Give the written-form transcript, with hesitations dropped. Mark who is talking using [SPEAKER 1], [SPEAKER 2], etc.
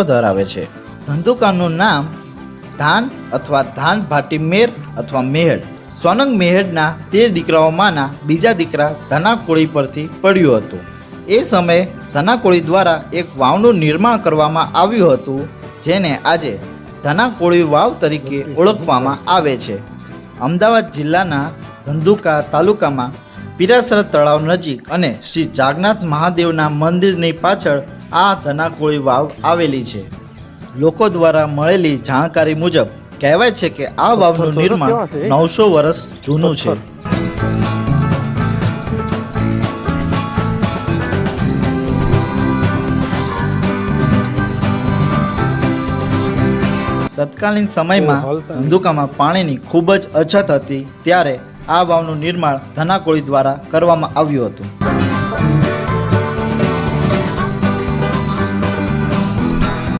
[SPEAKER 1] ધરાવે છે। ધંધુકાનું નામ ધાન અથવા ધાન ભાટી મેર અથવા મેહડ સોનંગ મેહડના 13 દીકરાઓમાંના બીજા દીકરા ધનાકોળી પરથી પડ્યું હતું। એ સમયે ધનાકોળી દ્વારા એક વાવનું નિર્માણ કરવામાં આવ્યું હતું, જેને આજે ધનાકોળી વાવ તરીકે ઓળખવામાં આવે છે। અમદાવાદ જિલ્લાના ધંધુકા તાલુકામાં પીરાસર તળાવ નજીક અને શ્રી જાગન્નાથ મહાદેવના મંદિરની પાછળ આ ધનાકોળી વાવ આવેલી છે। લોકો દ્વારા મળેલી જાણકારી મુજબ કહેવાય છે કે આ વાવનું નિર્માણ 900 વર્ષ જૂનું છે। તત્કાલીન સમયમાં ધંધુકામાં પાણીની ખૂબ જ અછત હતી, ત્યારે આ વાવનું નિર્માણ ધનાકોળી દ્વારા કરવામાં આવ્યું હતું।